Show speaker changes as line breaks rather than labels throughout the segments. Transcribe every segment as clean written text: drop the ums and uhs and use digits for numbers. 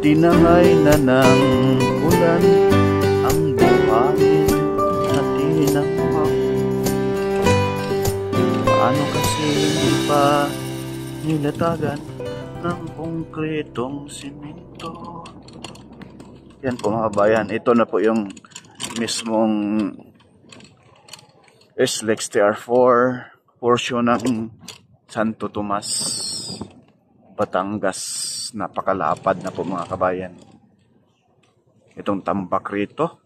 Tinangay na ng ulan ang buhangin na tinampak. Paano kasi hindi pa nilatagan ng konkretong simento? Yan po mga kabayan, ito na po yung mismong SLEX TR4 portion ng Santo Tomas, Batangas. Napakalapad na po mga kabayan itong tambak rito.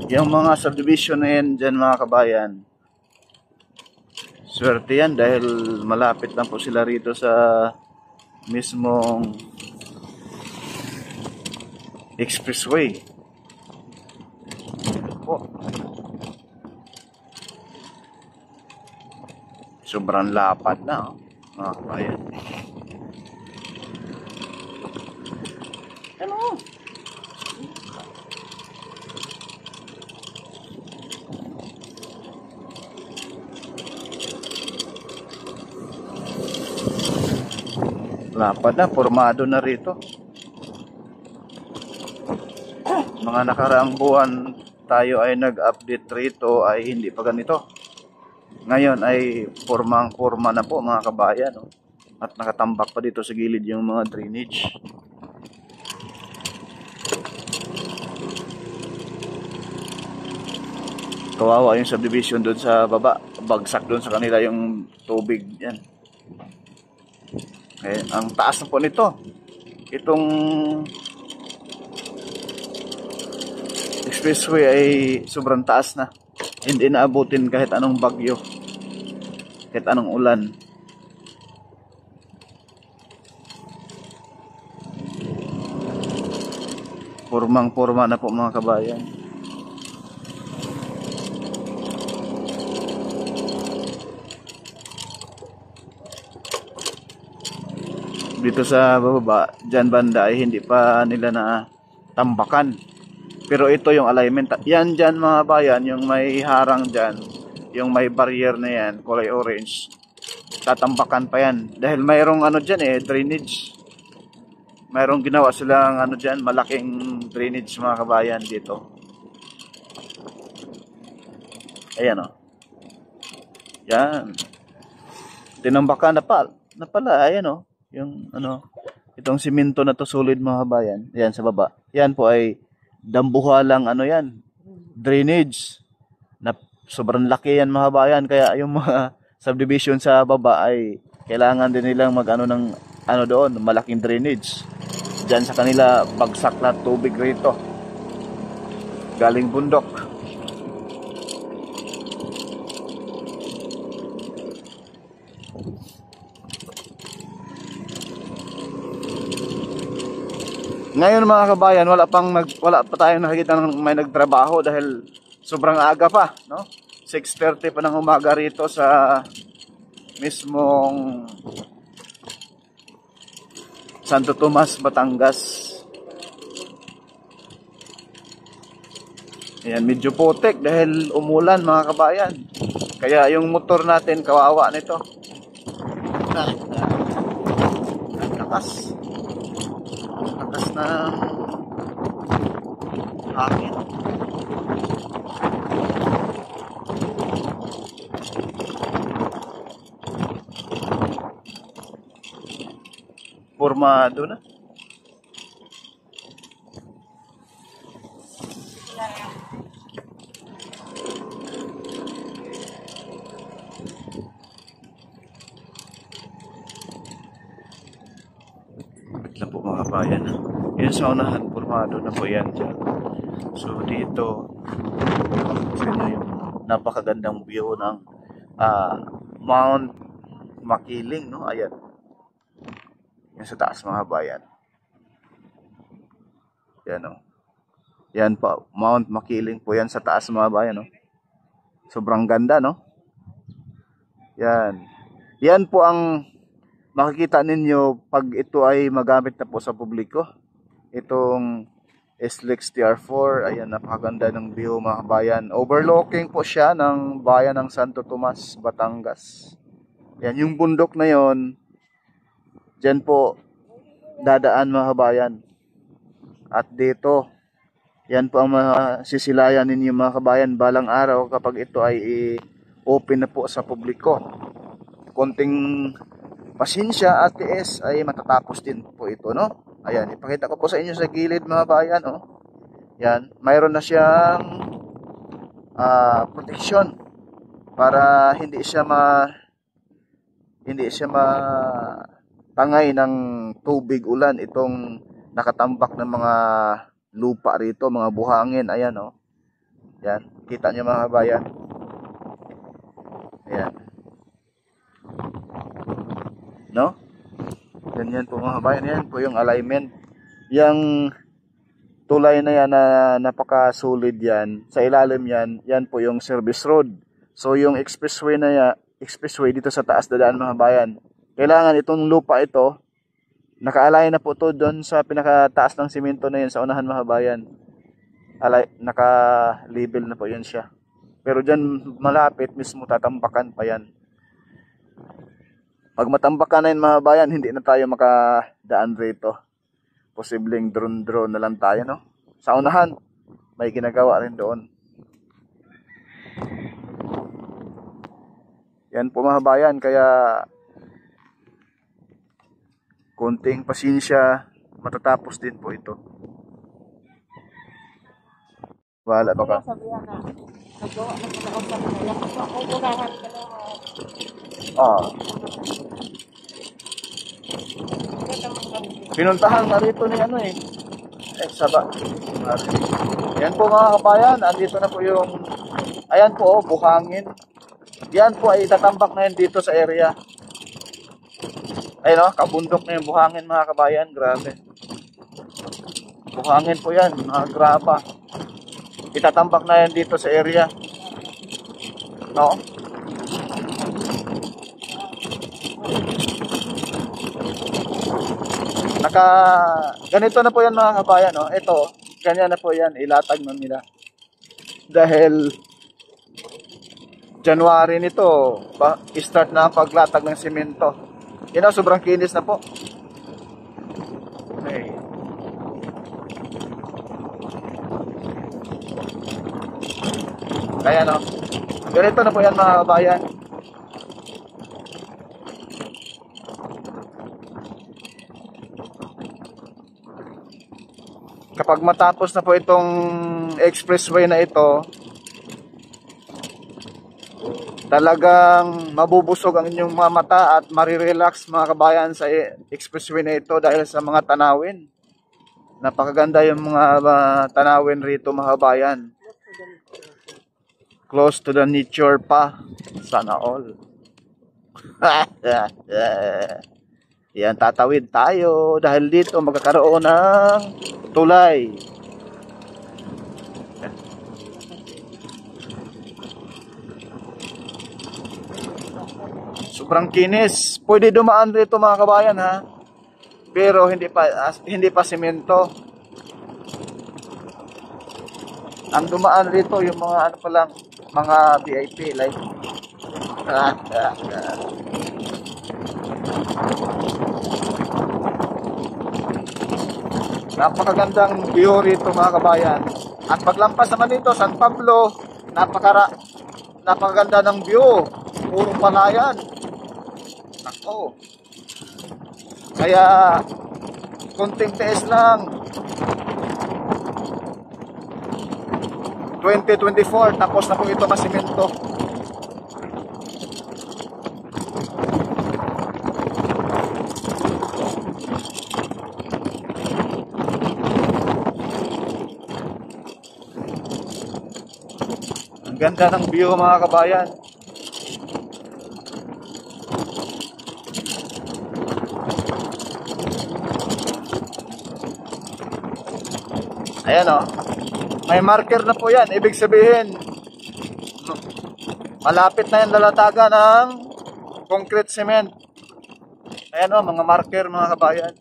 Yung mga subdivision na yan dyan mga kabayan, swerte yan dahil malapit lang po sila rito sa mismong expressway po. Sobrang lapad na mga kabayan. Ano? Lapad na, formado na rito. Mga nakaraang buwan tayo ay nag-update rito ay hindi pa ganito. Ngayon ay formang-forma na po mga kabayan, no? At nakatambak pa dito sa gilid yung mga drainage. Kawawa yung subdivision doon sa baba. Bagsak doon sa kanila yung tubig yan. Okay, ang taas na po nito. Itong expressway ay sobrang taas na. Hindi naabutin kahit anong bagyo, kahit anong ulan. Formang-forma na po mga kabayan. Dito sa baba, dyan banda ay hindi pa nila na tambakan. Pero ito yung alignment. Yan dyan mga bayan, yung may harang dyan, yung may barrier na yan, kulay orange. Tatambakan pa yan. Dahil mayroong ano dyan drainage. Mayroong ginawa silang ano dyan, malaking drainage mga kabayan dito. Ayan o. Yan. Tinambakan na pala, ayan o. Yung ano, itong simento na to solid mga kabayan. Yan sa baba. Yan po ay dambuhalang ano yan, drainage. Na sobrang laki yan mga kabayan. Kaya yung mga subdivision sa baba ay kailangan din nilang mag-ano ng ano doon, malaking drainage. Diyan sa kanila bagsak na tubig rito. Galing bundok. Ngayon mga kabayan, wala pa tayong nakikita ng may nagtrabaho dahil sobrang aga pa, no? 6:30 pa ng umaga rito sa mismong Santo Tomas, Batangas. Ayan, medyo putik dahil umulan mga kabayan. Kaya yung motor natin kawawa nito. Lakas na hangin. Formado na. Lang po mga kabayan. Yan sa unahan, formado na po yan dyan. So dito, yung napakagandang view ng Mount Makiling, no? Ayan. Yan sa taas mga kabayan. Yan o. Yan po, Mount Makiling po yan sa taas mga kabayan, no? Sobrang ganda, no? Yan. Yan po ang makikita ninyo pag ito ay magamit na po sa publiko. Itong SLEX TR4, ayan, napakaganda ng view mga kabayan. Overlooking po siya ng bayan ng Santo Tomas, Batangas. Yan, yung bundok na yon, dyan po dadaan mga kabayan. At dito, yan po ang masisilayan ninyo mga kabayan balang araw kapag ito ay open na po sa publiko. Konting pasensya at tiis ay matatapos din po ito, no? Ayan, ipakita ko po sa inyo sa gilid mga kabayan, oh. Yan, mayroon na siyang protection para hindi siya tangay ng tubig ulan itong nakatambak ng mga lupa rito, mga buhangin. Ayan, oh. Yan, kita nyo mga kabayan. Ayan. No? Ganyan po mga kabayan. Yan po yung alignment. Yang tulay na yan na napaka-solid yan. Sa ilalim yan, yan po yung service road. So yung expressway expressway dito sa taas dadaan mga kabayan. Kailangan itong lupa ito, naka-align na po to doon sa pinakataas ng simento na yun sa unahan mga kabayan. Naka-label na po yun siya. Pero dyan malapit mismo tatambakan pa yan. Pag matambakan na yun mga kabayan, hindi na tayo makadaan rito. Posibleng drone na lang tayo, no? Sa unahan, may ginagawa rin doon. Yan po mga kabayan, kaya konting pasensya, matatapos din po ito. Wala ba ka? Pinuntahan na rito ni ano eh. Saba. Yan po mga kabayan, andito na po yung, ayan po, buhangin. Yan po ay tatambak na yan dito sa area. Ayun, kabundok na yung buhangin mga kabayan. Grabe. Buhangin po yan, mga graba. Itatambak na yan dito sa area. No? Ganito na po yan mga kabayan, no? Ito, ganyan na po yan, ilatag na nila. Dahil January nito, start na ang paglatag ng simento. Yan, sobrang kinis na po. Okay. Kaya, no? Ganito na po yan mga kabayan. Kapag matapos na po itong expressway na ito, talagang mabubusog ang inyong mga mata at marirelax mga kabayan sa expressway na ito dahil sa mga tanawin. Napakaganda yung mga tanawin rito mga kabayan. Close to the nature pa. Sana all. Yan, tatawid tayo dahil dito magkakaroon ng tulay. Sobrang kinis. Pwede dumaan dito mga kabayan ha. Pero hindi pa semento. Ang dumaan rito yung mga ano pa lang, mga VIP like napakagandang view rito mga kabayan. At paglampas naman dito San Pablo, napakaganda ng view, puro palayan. Ako, kaya konting tiis lang. 2024 tapos na po ito na simento. Ang ganda ng view mga kabayan. Ayan o. May marker na po yan. Ibig sabihin, malapit na yung lalatagan ng concrete cement. Ayan o, mga marker mga kabayan.